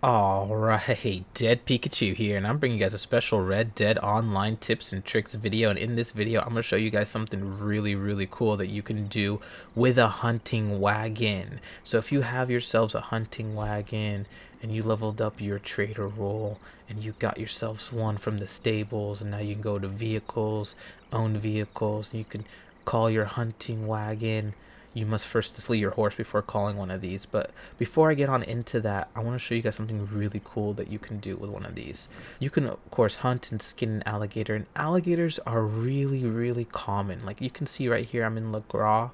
Alright, deadPik4chU here, and I'm bringing you guys a special Red Dead Online tips and tricks video. And in this video, I'm going to show you guys something really cool that you can do with a hunting wagon. So if you have yourselves a hunting wagon and you leveled up your trader role and you got yourselves one from the stables, and now you can go to vehicles, own vehicles, and you can call your hunting wagon. You must first flee your horse before calling one of these. But before I get on into that, I want to show you guys something really cool that you can do with one of these. You can, of course, hunt and skin an alligator. And alligators are really common. Like you can see right here, I'm in Le Gras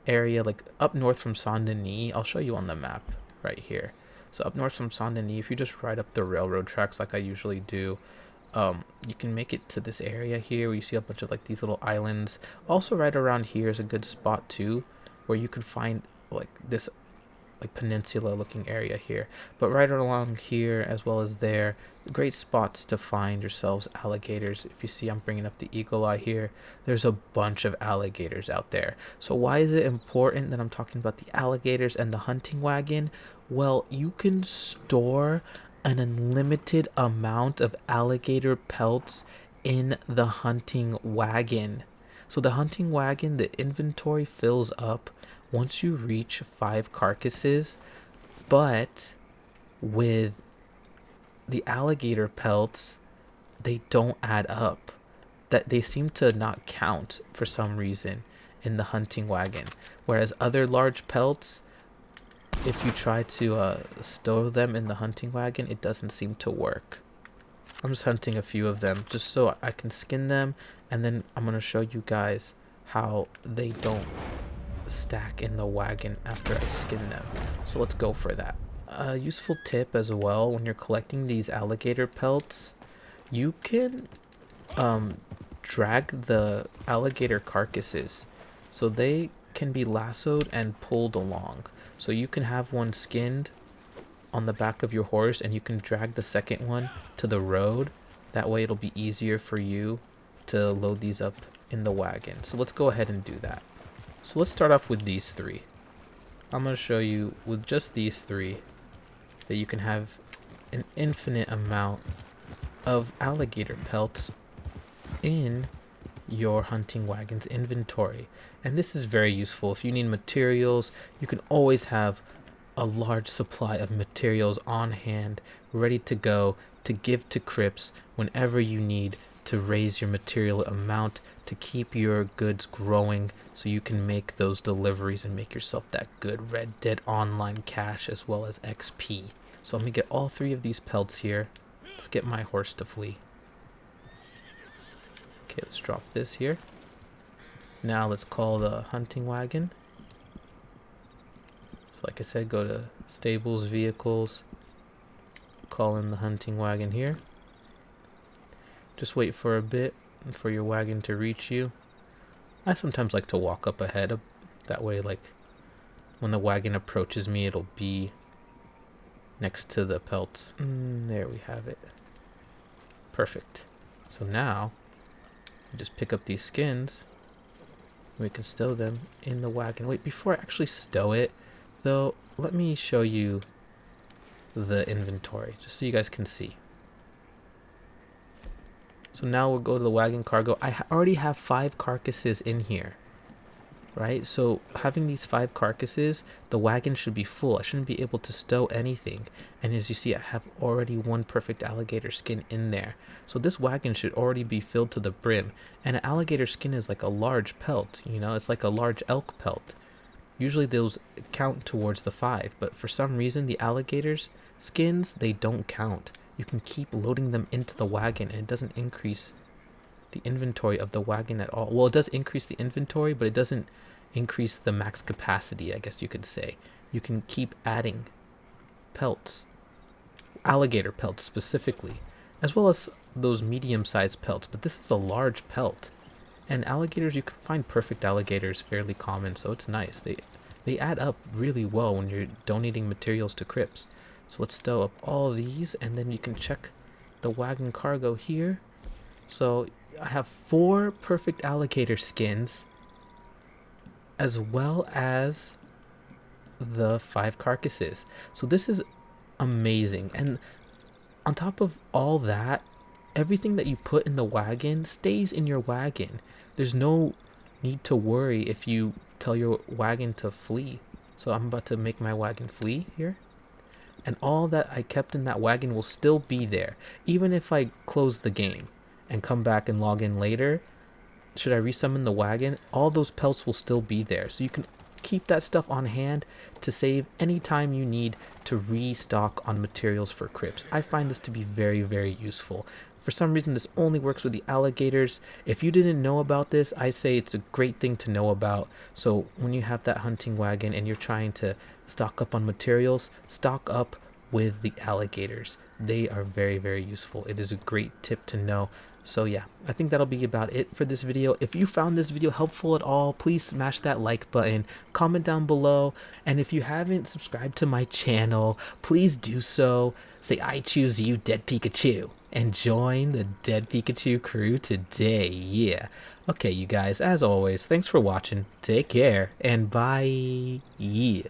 area, like up north from Saint Denis. I'll show you on the map right here. So up north from Saint Denis, if you just ride up the railroad tracks like I usually do, you can make it to this area here where you see a bunch of like these little islands. Also right around here is a good spot too, where you can find like this like peninsula looking area here. But right along here as well as there, great spots to find yourselves alligators. If you see, I'm bringing up the eagle eye here, there's a bunch of alligators out there. So why is it important that I'm talking about the alligators and the hunting wagon? Well, you can store an unlimited amount of alligator pelts in the hunting wagon. So the hunting wagon, the inventory fills up once you reach 5 carcasses, but with the alligator pelts, they don't add up. That they seem to not count for some reason in the hunting wagon. Whereas other large pelts, if you try to stow them in the hunting wagon, it doesn't seem to work. I'm just hunting a few of them just so I can skin them, and then I'm going to show you guys how they don't stack in the wagon after I skin them. So let's go for that. A useful tip as well, when you're collecting these alligator pelts, you can drag the alligator carcasses so they can be lassoed and pulled along. So you can have one skinned on the back of your horse and you can drag the second one to the road. That way it'll be easier for you to load these up in the wagon. So let's go ahead and do that. So let's start off with these 3. I'm going to show you with just these 3 that you can have an infinite amount of alligator pelts in your hunting wagon's inventory. And this is very useful. If you need materials, you can always have a large supply of materials on hand, ready to go to give to Cripps whenever you need to raise your material amount to keep your goods growing, so you can make those deliveries and make yourself that good Red Dead Online cash as well as XP. So let me get all 3 of these pelts here. Let's get my horse to flee. Okay, let's drop this here. Now let's call the hunting wagon. So like I said, go to stables, vehicles, call in the hunting wagon here. Just wait for a bit for your wagon to reach you. I sometimes like to walk up ahead. That way, like, when the wagon approaches me, it'll be next to the pelts. There we have it. Perfect. So now, we just pick up these skins. We can stow them in the wagon. Wait, before I actually stow it, though, let me show you the inventory, just so you guys can see. So now we'll go to the wagon cargo. I already have 5 carcasses in here, right? So having these 5 carcasses, the wagon should be full. I shouldn't be able to stow anything. And as you see, I have already 1 perfect alligator skin in there. So this wagon should already be filled to the brim. And an alligator skin is like a large pelt, you know, it's like a large elk pelt. Usually those count towards the 5, but for some reason the alligators skins, they don't count. You can keep loading them into the wagon and it doesn't increase the inventory of the wagon at all. Well, it does increase the inventory, but it doesn't increase the max capacity, I guess you could say. You can keep adding pelts, alligator pelts specifically, as well as those medium-sized pelts, but this is a large pelt. And alligators, you can find perfect alligators fairly common, so it's nice. They add up really well when you're donating materials to Cripps. So let's stow up all these, and then you can check the wagon cargo here. So I have 4 perfect alligator skins, as well as the 5 carcasses. So this is amazing. And on top of all that, everything that you put in the wagon stays in your wagon. There's no need to worry if you tell your wagon to flee. So I'm about to make my wagon flee here. And all that I kept in that wagon will still be there. Even if I close the game and come back and log in later, should I resummon the wagon, all those pelts will still be there. So you can keep that stuff on hand to save any time you need to restock on materials for Cripps. I find this to be very, very useful. For some reason, this only works with the alligators. If you didn't know about this, I say it's a great thing to know about. So when you have that hunting wagon and you're trying to stock up on materials, stock up with the alligators. They are very, very useful. It is a great tip to know. So yeah, I think that'll be about it for this video. If you found this video helpful at all, please smash that like button, comment down below, and if you haven't subscribed to my channel, please do so. Say I choose you, deadPik4chU, and join the deadPik4chU crew today. Yeah. Okay, you guys, as always, thanks for watching. Take care, and bye. Yeah.